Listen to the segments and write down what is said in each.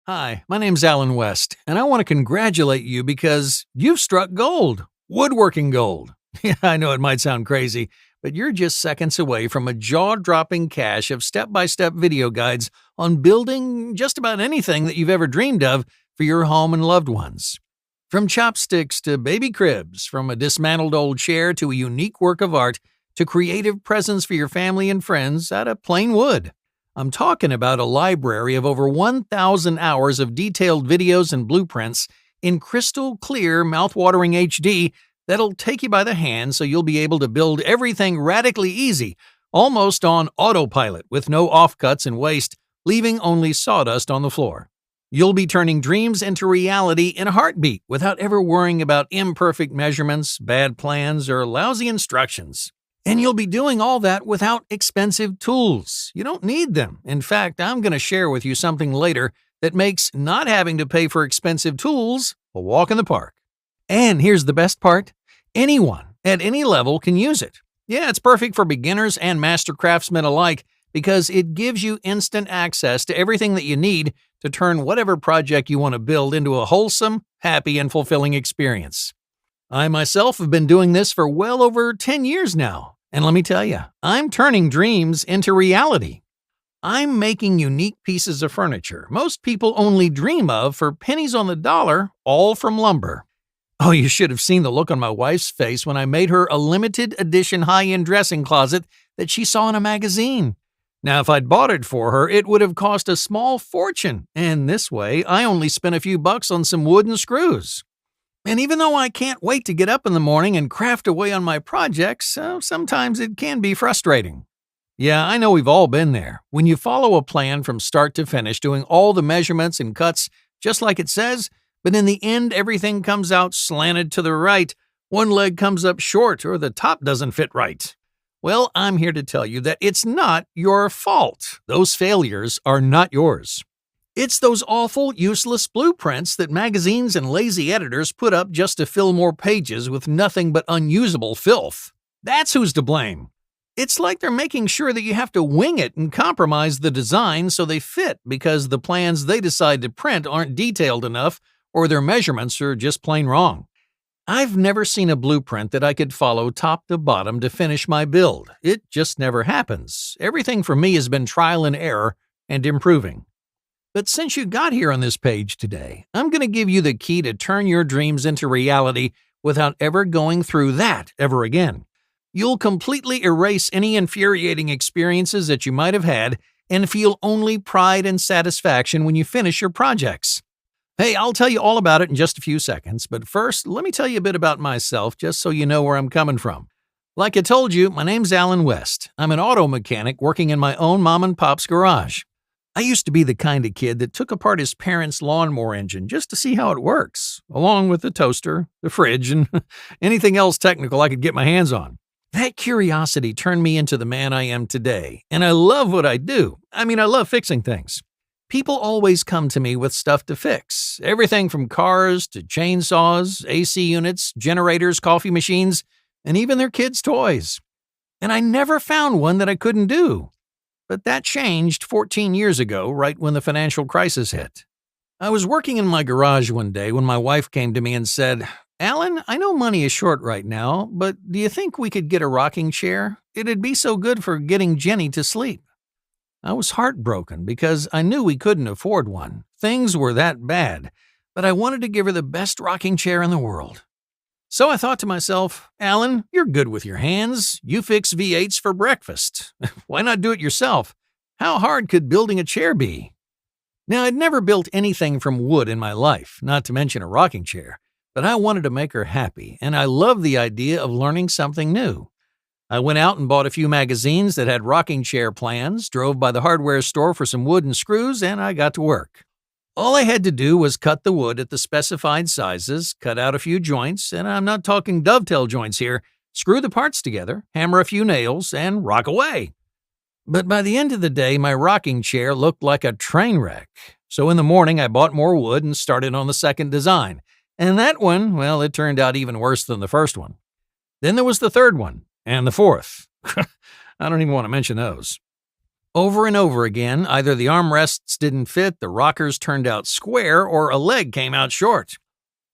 Hi, my name's Alan West, and I want to congratulate you because you've struck gold. Woodworking gold. Yeah, I know it might sound crazy, but you're just seconds away from a jaw-dropping cache of step-by-step video guides on building just about anything that you've ever dreamed of for your home and loved ones. From chopsticks to baby cribs, from a dismantled old chair to a unique work of art to creative presents for your family and friends out of plain wood. I'm talking about a library of over 1,000 hours of detailed videos and blueprints in crystal clear, mouthwatering HD that'll take you by the hand so you'll be able to build everything radically easy, almost on autopilot with no offcuts and waste, leaving only sawdust on the floor. You'll be turning dreams into reality in a heartbeat without ever worrying about imperfect measurements, bad plans, or lousy instructions. And you'll be doing all that without expensive tools. You don't need them. In fact, I'm going to share with you something later that makes not having to pay for expensive tools a walk in the park. And here's the best part. Anyone at any level can use it. Yeah, it's perfect for beginners and master craftsmen alike because it gives you instant access to everything that you need to turn whatever project you want to build into a wholesome, happy, and fulfilling experience. I myself have been doing this for well over 10 years now. And let me tell you, I'm turning dreams into reality. I'm making unique pieces of furniture most people only dream of for pennies on the dollar, all from lumber. Oh, you should have seen the look on my wife's face when I made her a limited edition high-end dressing closet that she saw in a magazine. Now, if I'd bought it for her, it would have cost a small fortune, and this way, I only spent a few bucks on some wood and screws. And even though I can't wait to get up in the morning and craft away on my projects, sometimes it can be frustrating. Yeah, I know we've all been there. When you follow a plan from start to finish, doing all the measurements and cuts just like it says, but in the end everything comes out slanted to the right, one leg comes up short, or the top doesn't fit right. Well, I'm here to tell you that it's not your fault. Those failures are not yours. It's those awful, useless blueprints that magazines and lazy editors put up just to fill more pages with nothing but unusable filth. That's who's to blame. It's like they're making sure that you have to wing it and compromise the design so they fit because the plans they decide to print aren't detailed enough or their measurements are just plain wrong. I've never seen a blueprint that I could follow top to bottom to finish my build. It just never happens. Everything for me has been trial and error and improving. But since you got here on this page today, I'm going to give you the key to turn your dreams into reality without ever going through that ever again. You'll completely erase any infuriating experiences that you might have had and feel only pride and satisfaction when you finish your projects. Hey, I'll tell you all about it in just a few seconds, but first, let me tell you a bit about myself just so you know where I'm coming from. Like I told you, my name's Alan West. I'm an auto mechanic working in my own mom and pop's garage. I used to be the kind of kid that took apart his parents' lawnmower engine just to see how it works, along with the toaster, the fridge, and anything else technical I could get my hands on. That curiosity turned me into the man I am today, and I love what I do. I love fixing things. People always come to me with stuff to fix, everything from cars to chainsaws, AC units, generators, coffee machines, and even their kids' toys. And I never found one that I couldn't do. But that changed 14 years ago, right when the financial crisis hit. I was working in my garage one day when my wife came to me and said, "Alan, I know money is short right now, but do you think we could get a rocking chair? It'd be so good for getting Jenny to sleep." I was heartbroken because I knew we couldn't afford one. Things were that bad, but I wanted to give her the best rocking chair in the world. So I thought to myself, "Alan, you're good with your hands. You fix V8s for breakfast. Why not do it yourself? How hard could building a chair be?" Now, I'd never built anything from wood in my life, not to mention a rocking chair, but I wanted to make her happy, and I loved the idea of learning something new. I went out and bought a few magazines that had rocking chair plans, drove by the hardware store for some wood and screws, and I got to work. All I had to do was cut the wood at the specified sizes, cut out a few joints, and I'm not talking dovetail joints here, screw the parts together, hammer a few nails, and rock away. But by the end of the day, my rocking chair looked like a train wreck. So in the morning, I bought more wood and started on the second design. And that one, well, it turned out even worse than the first one. Then there was the third one, and the fourth. I don't even want to mention those. Over and over again, either the armrests didn't fit, the rockers turned out square, or a leg came out short.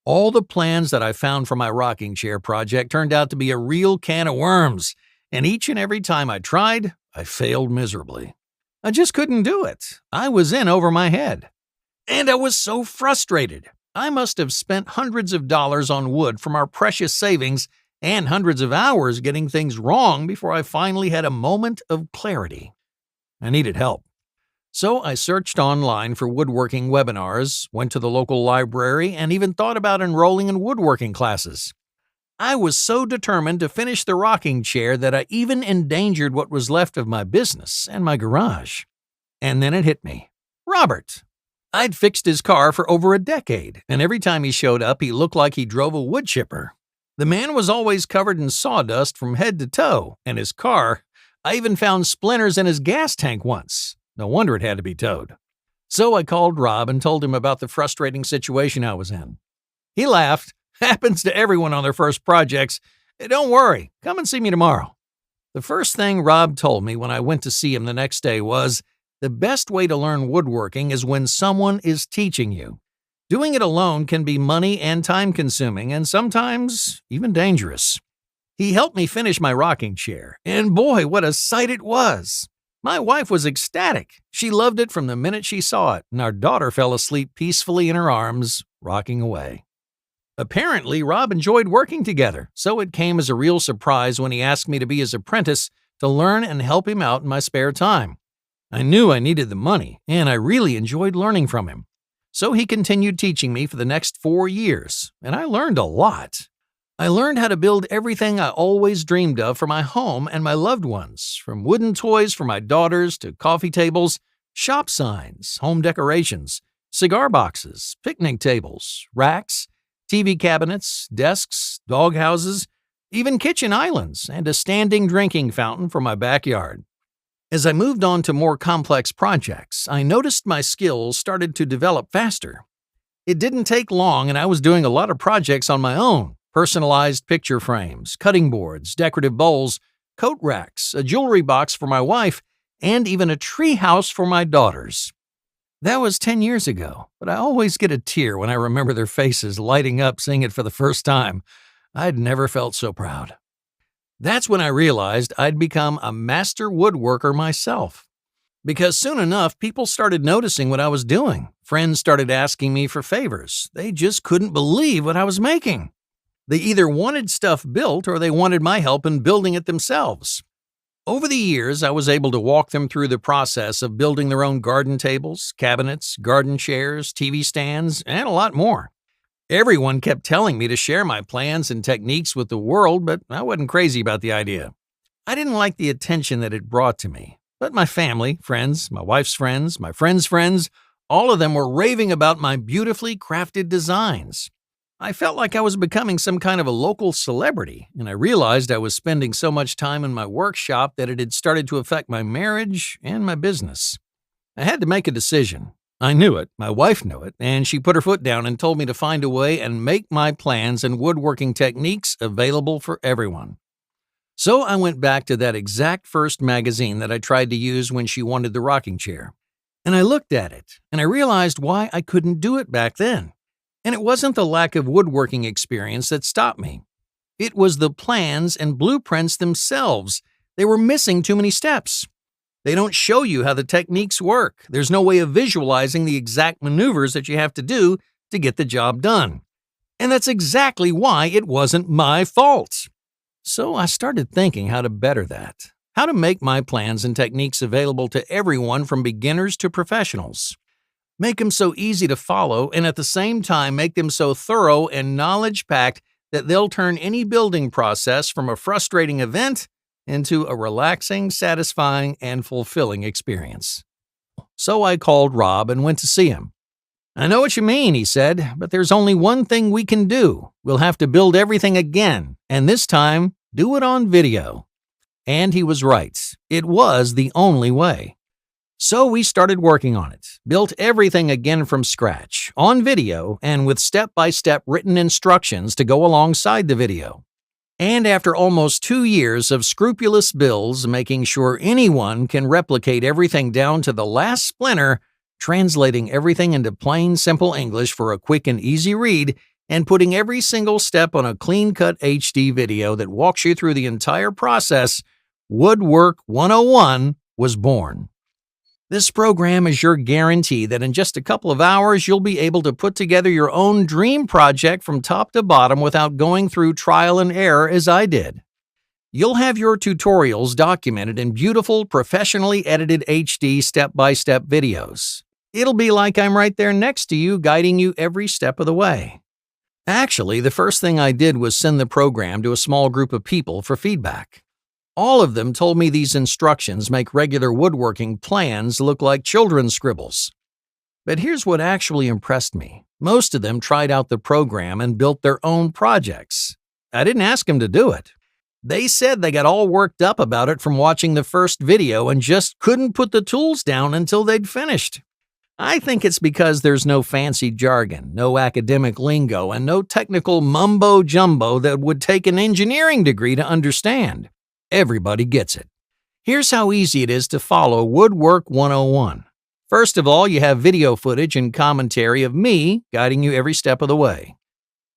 All the plans that I found for my rocking chair project turned out to be a real can of worms, and each and every time I tried, I failed miserably. I just couldn't do it. I was in over my head. And I was so frustrated. I must have spent hundreds of dollars on wood from our precious savings and hundreds of hours getting things wrong before I finally had a moment of clarity. I needed help. So I searched online for woodworking webinars, went to the local library, and even thought about enrolling in woodworking classes. I was so determined to finish the rocking chair that I even endangered what was left of my business and my garage. And then it hit me. Robert! I'd fixed his car for over a decade, and every time he showed up, he looked like he drove a wood chipper. The man was always covered in sawdust from head to toe, and his car, I even found splinters in his gas tank once. No wonder it had to be towed. So I called Rob and told him about the frustrating situation I was in. He laughed. Happens to everyone on their first projects. Don't worry, come and see me tomorrow. The first thing Rob told me when I went to see him the next day was, the best way to learn woodworking is when someone is teaching you. Doing it alone can be money and time consuming, and sometimes even dangerous. He helped me finish my rocking chair, and boy, what a sight it was. My wife was ecstatic. She loved it from the minute she saw it, and our daughter fell asleep peacefully in her arms, rocking away. Apparently, Rob enjoyed working together, so it came as a real surprise when he asked me to be his apprentice to learn and help him out in my spare time. I knew I needed the money, and I really enjoyed learning from him. So he continued teaching me for the next 4 years, and I learned a lot. I learned how to build everything I always dreamed of for my home and my loved ones, from wooden toys for my daughters to coffee tables, shop signs, home decorations, cigar boxes, picnic tables, racks, TV cabinets, desks, dog houses, even kitchen islands, and a standing drinking fountain for my backyard. As I moved on to more complex projects, I noticed my skills started to develop faster. It didn't take long, and I was doing a lot of projects on my own. Personalized picture frames, cutting boards, decorative bowls, coat racks, a jewelry box for my wife, and even a tree house for my daughters. That was 10 years ago, but I always get a tear when I remember their faces lighting up seeing it for the first time. I'd never felt so proud. That's when I realized I'd become a master woodworker myself. Because soon enough, people started noticing what I was doing. Friends started asking me for favors. They just couldn't believe what I was making. They either wanted stuff built or they wanted my help in building it themselves. Over the years, I was able to walk them through the process of building their own garden tables, cabinets, garden chairs, TV stands, and a lot more. Everyone kept telling me to share my plans and techniques with the world, but I wasn't crazy about the idea. I didn't like the attention that it brought to me, but my family, friends, my wife's friends, my friends' friends, all of them were raving about my beautifully crafted designs. I felt like I was becoming some kind of a local celebrity, and I realized I was spending so much time in my workshop that it had started to affect my marriage and my business. I had to make a decision. I knew it, my wife knew it, and she put her foot down and told me to find a way and make my plans and woodworking techniques available for everyone. So I went back to that exact first magazine that I tried to use when she wanted the rocking chair. And I looked at it, and I realized why I couldn't do it back then. And it wasn't the lack of woodworking experience that stopped me. It was the plans and blueprints themselves. They were missing too many steps. They don't show you how the techniques work. There's no way of visualizing the exact maneuvers that you have to do to get the job done. And that's exactly why it wasn't my fault. So I started thinking how to better that, how to make my plans and techniques available to everyone from beginners to professionals. Make them so easy to follow and at the same time make them so thorough and knowledge-packed that they'll turn any building process from a frustrating event into a relaxing, satisfying, and fulfilling experience. So I called Rob and went to see him. I know what you mean, he said, but there's only one thing we can do. We'll have to build everything again, and this time, do it on video. And he was right. It was the only way. So we started working on it, built everything again from scratch, on video, and with step-by-step written instructions to go alongside the video. And after almost 2 years of scrupulous builds, making sure anyone can replicate everything down to the last splinter, translating everything into plain, simple English for a quick and easy read, and putting every single step on a clean-cut HD video that walks you through the entire process, Woodwork 101 was born. This program is your guarantee that in just a couple of hours you'll be able to put together your own dream project from top to bottom without going through trial and error as I did. You'll have your tutorials documented in beautiful, professionally edited HD step-by-step videos. It'll be like I'm right there next to you, guiding you every step of the way. Actually, the first thing I did was send the program to a small group of people for feedback. All of them told me these instructions make regular woodworking plans look like children's scribbles. But here's what actually impressed me. Most of them tried out the program and built their own projects. I didn't ask them to do it. They said they got all worked up about it from watching the first video and just couldn't put the tools down until they'd finished. I think it's because there's no fancy jargon, no academic lingo, and no technical mumbo-jumbo that would take an engineering degree to understand. Everybody gets it. Here's how easy it is to follow Woodwork 101. First of all, you have video footage and commentary of me guiding you every step of the way.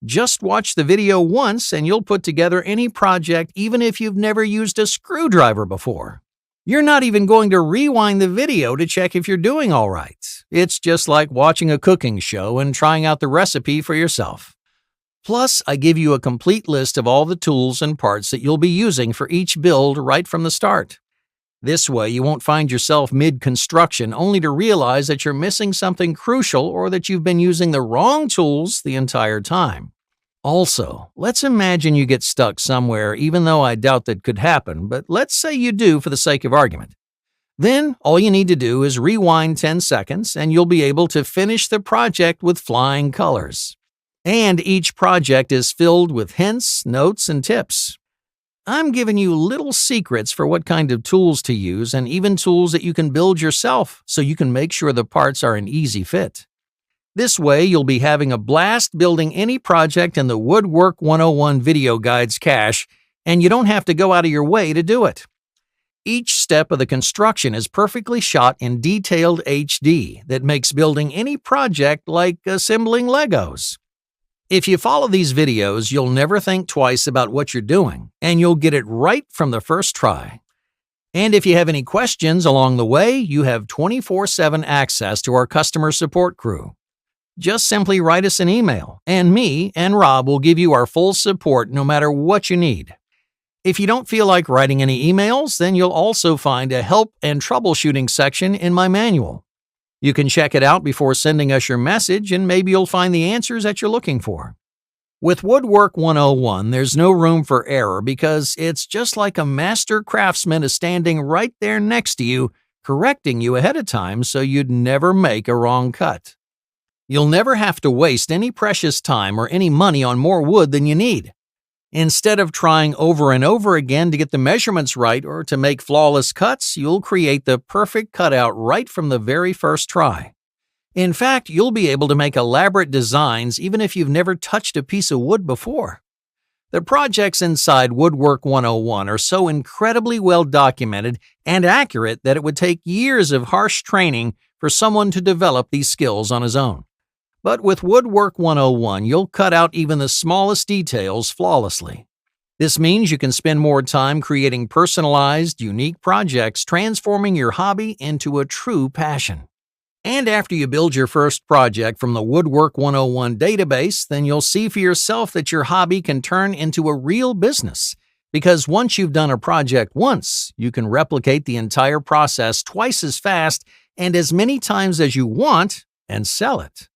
Just watch the video once and you'll put together any project even if you've never used a screwdriver before. You're not even going to rewind the video to check if you're doing all right. It's just like watching a cooking show and trying out the recipe for yourself. Plus, I give you a complete list of all the tools and parts that you'll be using for each build right from the start. This way, you won't find yourself mid-construction only to realize that you're missing something crucial or that you've been using the wrong tools the entire time. Also, let's imagine you get stuck somewhere, even though I doubt that could happen, but let's say you do for the sake of argument. Then, all you need to do is rewind 10 seconds and you'll be able to finish the project with flying colors. And each project is filled with hints, notes, and tips. I'm giving you little secrets for what kind of tools to use and even tools that you can build yourself so you can make sure the parts are an easy fit. This way, you'll be having a blast building any project in the Woodwork 101 video guides cache, and you don't have to go out of your way to do it. Each step of the construction is perfectly shot in detailed HD that makes building any project like assembling Legos. If you follow these videos, you'll never think twice about what you're doing, and you'll get it right from the first try. And if you have any questions along the way, you have 24/7 access to our customer support crew. Just simply write us an email, and me and Rob will give you our full support no matter what you need. If you don't feel like writing any emails, then you'll also find a help and troubleshooting section in my manual. You can check it out before sending us your message, and maybe you'll find the answers that you're looking for. With Woodwork 101, there's no room for error because it's just like a master craftsman is standing right there next to you, correcting you ahead of time so you'd never make a wrong cut. You'll never have to waste any precious time or any money on more wood than you need. Instead of trying over and over again to get the measurements right or to make flawless cuts, you'll create the perfect cutout right from the very first try. In fact, you'll be able to make elaborate designs even if you've never touched a piece of wood before. The projects inside Woodwork 101 are so incredibly well documented and accurate that it would take years of harsh training for someone to develop these skills on his own. But with Woodwork 101, you'll cut out even the smallest details flawlessly. This means you can spend more time creating personalized, unique projects, transforming your hobby into a true passion. And after you build your first project from the Woodwork 101 database, then you'll see for yourself that your hobby can turn into a real business. Because once you've done a project once, you can replicate the entire process twice as fast and as many times as you want and sell it.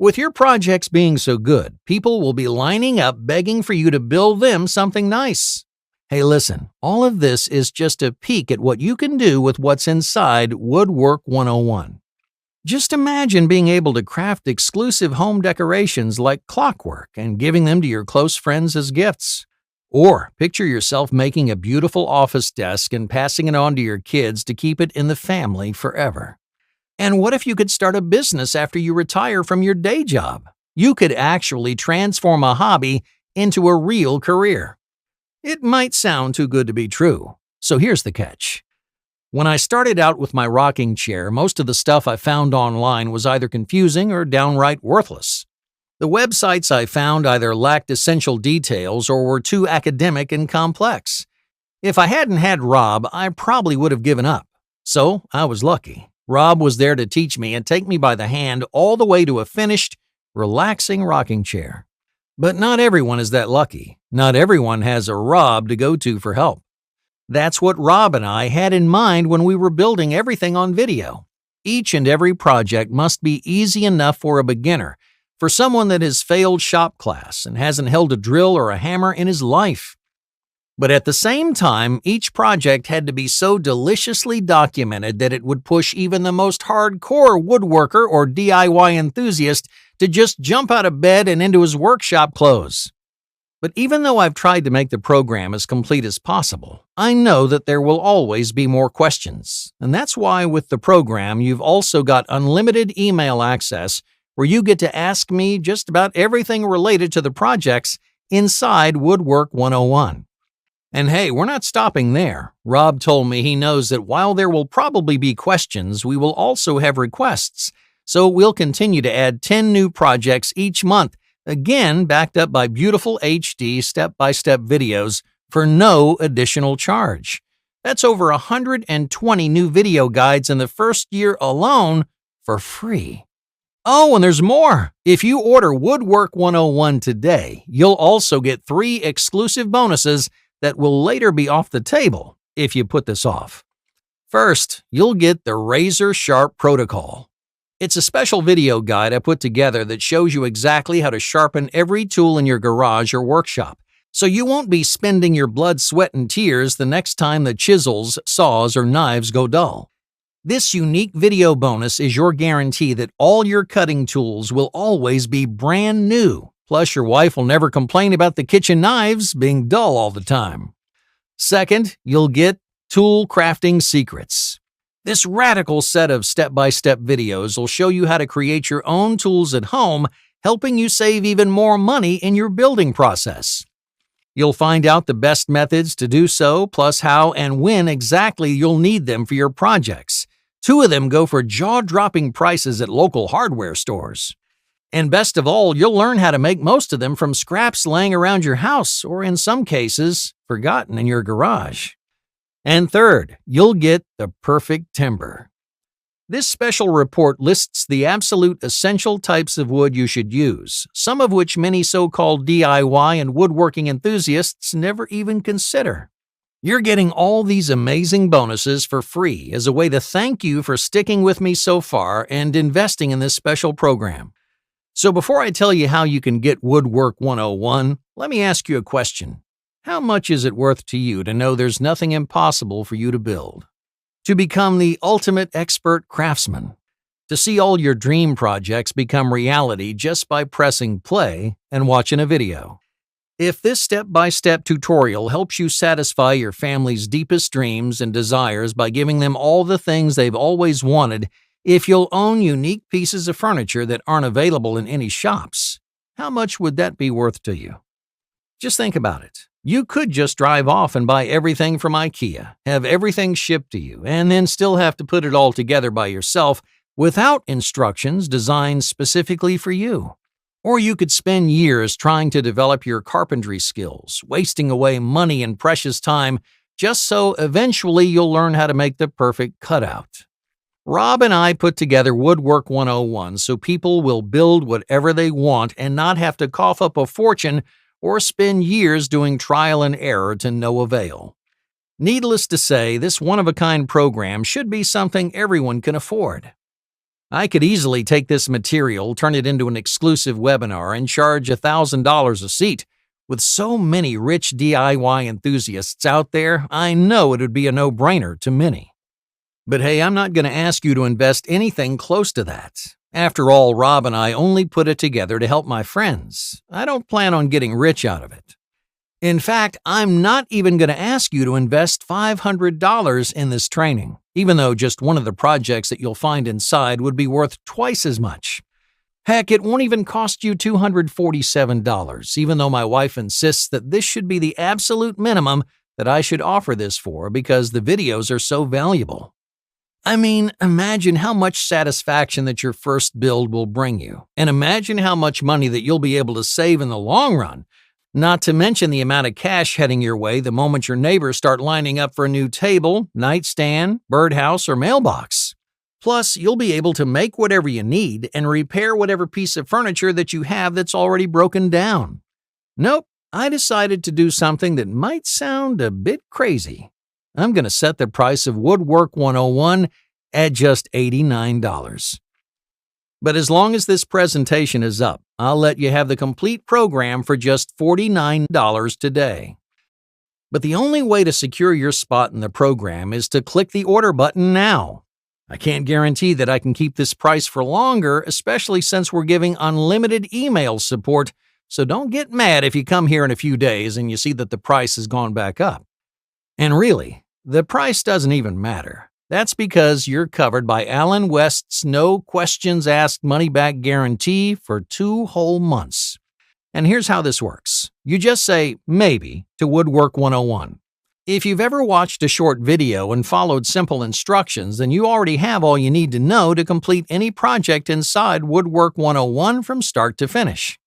With your projects being so good, people will be lining up begging for you to build them something nice. Hey, listen, all of this is just a peek at what you can do with what's inside Woodwork 101. Just imagine being able to craft exclusive home decorations like clockwork and giving them to your close friends as gifts. Or picture yourself making a beautiful office desk and passing it on to your kids to keep it in the family forever. And what if you could start a business after you retire from your day job? You could actually transform a hobby into a real career. It might sound too good to be true. So here's the catch. When I started out with my rocking chair, most of the stuff I found online was either confusing or downright worthless. The websites I found either lacked essential details or were too academic and complex. If I hadn't had Rob, I probably would have given up. So I was lucky. Rob was there to teach me and take me by the hand all the way to a finished, relaxing rocking chair. But not everyone is that lucky. Not everyone has a Rob to go to for help. That's what Rob and I had in mind when we were building everything on video. Each and every project must be easy enough for a beginner, for someone that has failed shop class and hasn't held a drill or a hammer in his life. But at the same time, each project had to be so deliciously documented that it would push even the most hardcore woodworker or DIY enthusiast to just jump out of bed and into his workshop clothes. But even though I've tried to make the program as complete as possible, I know that there will always be more questions. And that's why with the program, you've also got unlimited email access where you get to ask me just about everything related to the projects inside Woodwork 101. And hey, we're not stopping there. Rob told me he knows that while there will probably be questions, we will also have requests. So we'll continue to add 10 new projects each month, again backed up by beautiful HD step-by-step videos for no additional charge. That's over 120 new video guides in the first year alone for free. Oh, and there's more. If you order Woodwork 101 today, you'll also get 3 exclusive bonuses that will later be off the table if you put this off. First, you'll get the Razor Sharp Protocol. It's a special video guide I put together that shows you exactly how to sharpen every tool in your garage or workshop, so you won't be spending your blood, sweat, and tears the next time the chisels, saws, or knives go dull. This unique video bonus is your guarantee that all your cutting tools will always be brand new. Plus, your wife will never complain about the kitchen knives being dull all the time. Second, you'll get Tool Crafting Secrets. This radical set of step-by-step videos will show you how to create your own tools at home, helping you save even more money in your building process. You'll find out the best methods to do so, plus how and when exactly you'll need them for your projects. 2 of them go for jaw-dropping prices at local hardware stores. And best of all, you'll learn how to make most of them from scraps laying around your house or, in some cases, forgotten in your garage. And third, you'll get the perfect timber. This special report lists the absolute essential types of wood you should use, some of which many so-called DIY and woodworking enthusiasts never even consider. You're getting all these amazing bonuses for free as a way to thank you for sticking with me so far and investing in this special program. So before I tell you how you can get Woodwork 101, let me ask you a question. How much is it worth to you to know there's nothing impossible for you to build? To become the ultimate expert craftsman? To see all your dream projects become reality just by pressing play and watching a video? If this step-by-step tutorial helps you satisfy your family's deepest dreams and desires by giving them all the things they've always wanted, if you'll own unique pieces of furniture that aren't available in any shops, how much would that be worth to you? Just think about it. You could just drive off and buy everything from IKEA, have everything shipped to you, and then still have to put it all together by yourself without instructions designed specifically for you. Or you could spend years trying to develop your carpentry skills, wasting away money and precious time just so eventually you'll learn how to make the perfect cutout. Rob and I put together Woodwork 101 so people will build whatever they want and not have to cough up a fortune or spend years doing trial and error to no avail. Needless to say, this one-of-a-kind program should be something everyone can afford. I could easily take this material, turn it into an exclusive webinar, and charge $1,000 a seat. With so many rich DIY enthusiasts out there, I know it would be a no-brainer to many. But hey, I'm not going to ask you to invest anything close to that. After all, Rob and I only put it together to help my friends. I don't plan on getting rich out of it. In fact, I'm not even going to ask you to invest $500 in this training, even though just one of the projects that you'll find inside would be worth twice as much. Heck, it won't even cost you $247, even though my wife insists that this should be the absolute minimum that I should offer this for because the videos are so valuable. I mean, imagine how much satisfaction that your first build will bring you, and imagine how much money that you'll be able to save in the long run, not to mention the amount of cash heading your way the moment your neighbors start lining up for a new table, nightstand, birdhouse, or mailbox. Plus, you'll be able to make whatever you need and repair whatever piece of furniture that you have that's already broken down. Nope, I decided to do something that might sound a bit crazy. I'm going to set the price of Woodwork 101 at just $89. But as long as this presentation is up, I'll let you have the complete program for just $49 today. But the only way to secure your spot in the program is to click the order button now. I can't guarantee that I can keep this price for longer, especially since we're giving unlimited email support, so don't get mad if you come here in a few days and you see that the price has gone back up. And really, the price doesn't even matter. That's because you're covered by Alan West's no questions asked money back guarantee for 2 whole months. And here's how this works. You just say maybe to Woodwork 101. If you've ever watched a short video and followed simple instructions, then you already have all you need to know to complete any project inside Woodwork 101 from start to finish.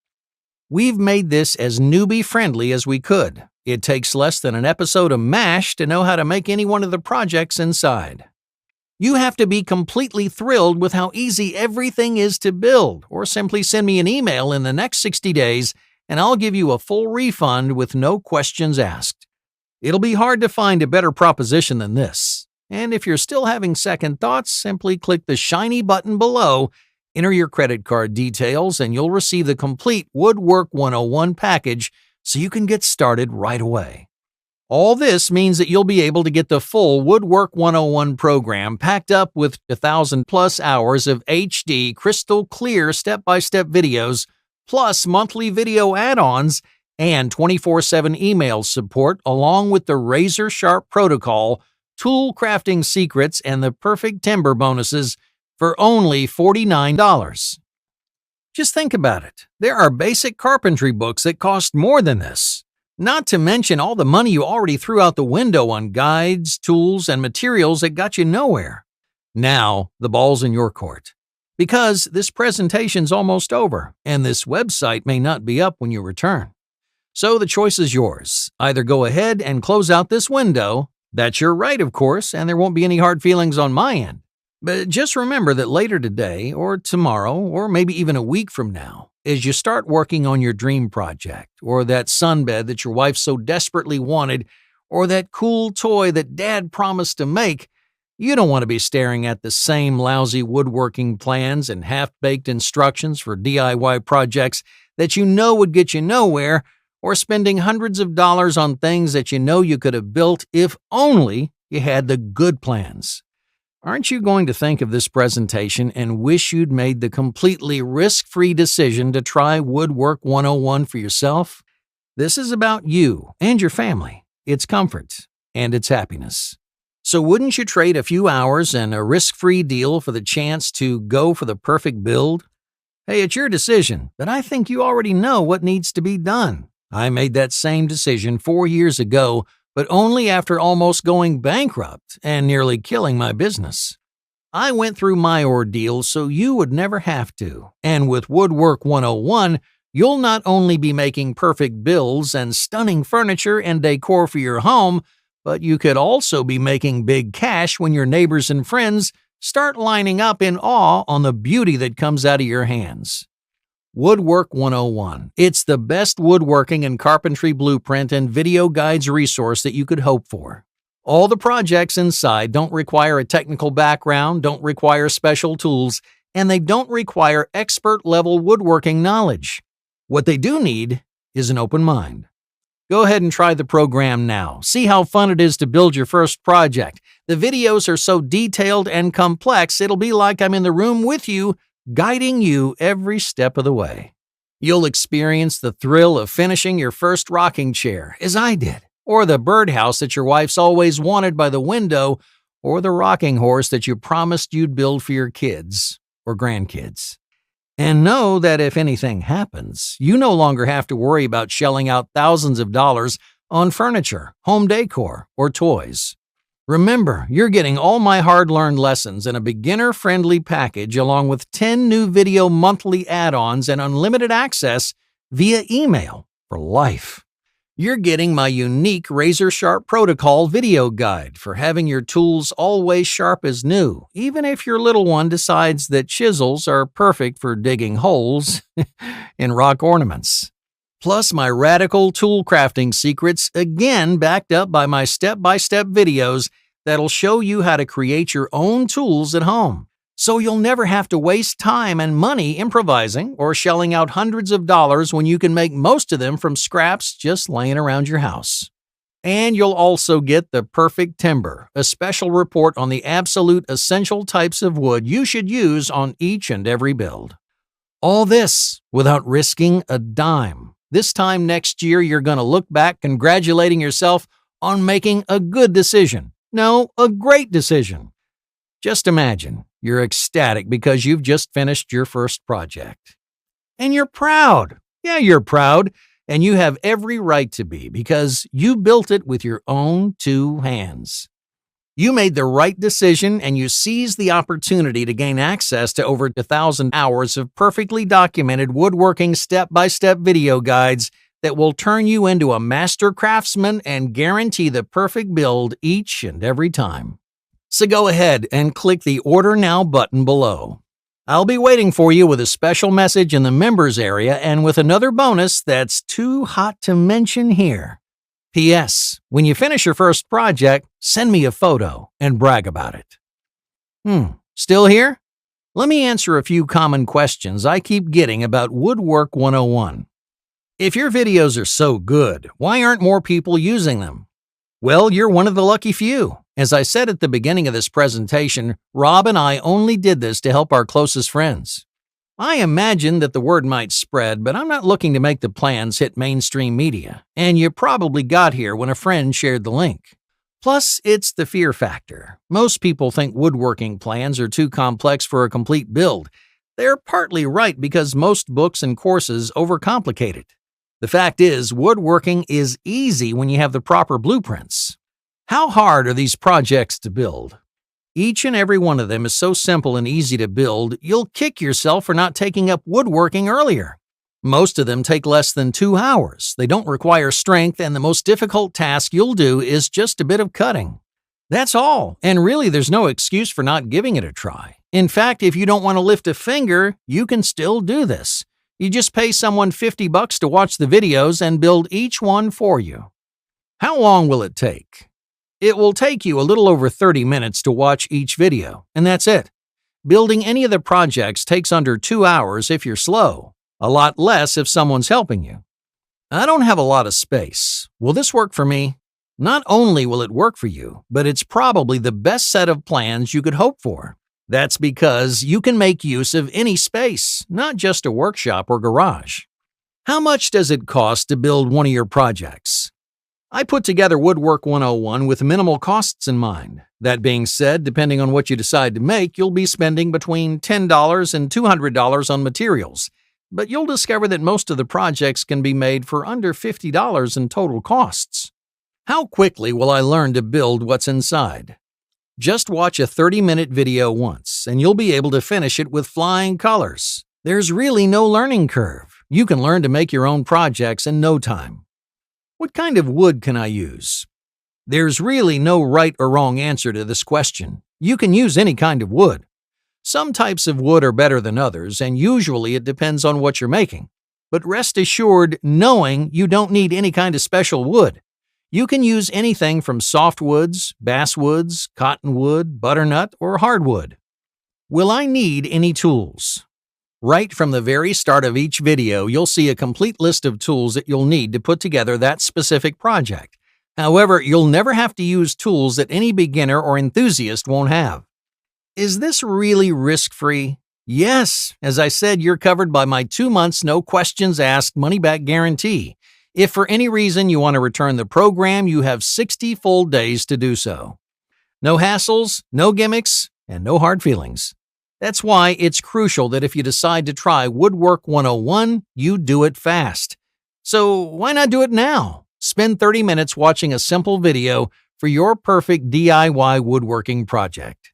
We've made this as newbie-friendly as we could. It takes less than an episode of MASH to know how to make any one of the projects inside. You have to be completely thrilled with how easy everything is to build, or simply send me an email in the next 60 days and I'll give you a full refund with no questions asked. It'll be hard to find a better proposition than this. And if you're still having second thoughts, simply click the shiny button below, enter your credit card details, and you'll receive the complete Woodwork 101 package so you can get started right away. All this means that you'll be able to get the full Woodwork 101 program packed up with 1,000+ hours of HD crystal clear step-by-step videos, plus monthly video add-ons, and 24/7 email support along with the razor-sharp protocol, tool crafting secrets, and the perfect timber bonuses for only $49. Just think about it. There are basic carpentry books that cost more than this. Not to mention all the money you already threw out the window on guides, tools, and materials that got you nowhere. Now, the ball's in your court. Because this presentation's almost over, and this website may not be up when you return. So the choice is yours. Either go ahead and close out this window. That's your right, of course, and there won't be any hard feelings on my end. But just remember that later today, or tomorrow, or maybe even a week from now, as you start working on your dream project, or that sunbed that your wife so desperately wanted, or that cool toy that Dad promised to make, you don't want to be staring at the same lousy woodworking plans and half-baked instructions for DIY projects that you know would get you nowhere, or spending hundreds of dollars on things that you know you could have built if only you had the good plans. Aren't you going to think of this presentation and wish you'd made the completely risk-free decision to try Woodwork 101 for yourself? This is about you and your family, its comfort, and its happiness. So wouldn't you trade a few hours and a risk-free deal for the chance to go for the perfect build? Hey, it's your decision, but I think you already know what needs to be done. I made that same decision 4 years ago, but only after almost going bankrupt and nearly killing my business. I went through my ordeal so you would never have to. And with Woodwork 101, you'll not only be making perfect builds and stunning furniture and decor for your home, but you could also be making big cash when your neighbors and friends start lining up in awe on the beauty that comes out of your hands. Woodwork 101. It's the best woodworking and carpentry blueprint and video guides resource that you could hope for. All the projects inside don't require a technical background, don't require special tools, and they don't require expert-level woodworking knowledge. What they do need is an open mind. Go ahead and try the program now. See how fun it is to build your first project. The videos are so detailed and complex, it'll be like I'm in the room with you, guiding you every step of the way. You'll experience the thrill of finishing your first rocking chair, as I did, or the birdhouse that your wife's always wanted by the window, or the rocking horse that you promised you'd build for your kids or grandkids. And know that if anything happens, you no longer have to worry about shelling out thousands of dollars on furniture, home decor, or toys. Remember, you're getting all my hard-learned lessons in a beginner-friendly package along with 10 new video monthly add-ons and unlimited access via email for life. You're getting my unique razor-sharp protocol video guide for having your tools always sharp as new, even if your little one decides that chisels are perfect for digging holes in rock ornaments. Plus my radical tool crafting secrets, again backed up by my step-by-step videos that'll show you how to create your own tools at home. So you'll never have to waste time and money improvising or shelling out hundreds of dollars when you can make most of them from scraps just laying around your house. And you'll also get the perfect timber, a special report on the absolute essential types of wood you should use on each and every build. All this without risking a dime. This time next year, you're going to look back congratulating yourself on making a good decision. No, a great decision. Just imagine you're ecstatic because you've just finished your first project. And you're proud. Yeah, you're proud. And you have every right to be because you built it with your own two hands. You made the right decision and you seized the opportunity to gain access to over 1,000 hours of perfectly documented woodworking step-by-step video guides that will turn you into a master craftsman and guarantee the perfect build each and every time. So go ahead and click the Order Now button below. I'll be waiting for you with a special message in the members area and with another bonus that's too hot to mention here. P.S. When you finish your first project, send me a photo and brag about it. Still here? Let me answer a few common questions I keep getting about Woodwork 101. If your videos are so good, why aren't more people using them? Well, you're one of the lucky few. As I said at the beginning of this presentation, Rob and I only did this to help our closest friends. I imagined that the word might spread, but I'm not looking to make the plans hit mainstream media, and you probably got here when a friend shared the link. Plus, it's the fear factor. Most people think woodworking plans are too complex for a complete build. They're partly right because most books and courses overcomplicate it. The fact is, woodworking is easy when you have the proper blueprints. How hard are these projects to build? Each and every one of them is so simple and easy to build, you'll kick yourself for not taking up woodworking earlier. Most of them take less than 2 hours. They don't require strength, and the most difficult task you'll do is just a bit of cutting. That's all, and really there's no excuse for not giving it a try. In fact, if you don't want to lift a finger, you can still do this. You just pay someone $50 to watch the videos and build each one for you. How long will it take? It will take you a little over 30 minutes to watch each video, and that's it. Building any of the projects takes under 2 hours if you're slow, a lot less if someone's helping you. I don't have a lot of space. Will this work for me? Not only will it work for you, but it's probably the best set of plans you could hope for. That's because you can make use of any space, not just a workshop or garage. How much does it cost to build one of your projects? I put together Woodwork 101 with minimal costs in mind. That being said, depending on what you decide to make, you'll be spending between $10 and $200 on materials. But you'll discover that most of the projects can be made for under $50 in total costs. How quickly will I learn to build what's inside? Just watch a 30-minute video once, and you'll be able to finish it with flying colors. There's really no learning curve. You can learn to make your own projects in no time. What kind of wood can I use? There's really no right or wrong answer to this question. You can use any kind of wood. Some types of wood are better than others, and usually it depends on what you're making. But rest assured, knowing you don't need any kind of special wood. You can use anything from softwoods, basswoods, cottonwood, butternut, or hardwood. Will I need any tools? Right from the very start of each video, you'll see a complete list of tools that you'll need to put together that specific project. However, you'll never have to use tools that any beginner or enthusiast won't have. Is this really risk-free? Yes, as I said, you're covered by my 2 months, no questions asked, money-back guarantee. If for any reason you want to return the program, you have 60 full days to do so. No hassles, no gimmicks, and no hard feelings. That's why it's crucial that if you decide to try Woodwork 101, you do it fast. So why not do it now? Spend 30 minutes watching a simple video for your perfect DIY woodworking project.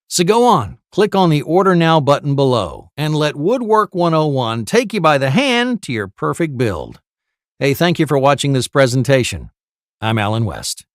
So go on, click on the Order Now button below, and let Woodwork 101 take you by the hand to your perfect build. Hey, thank you for watching this presentation. I'm Alan West.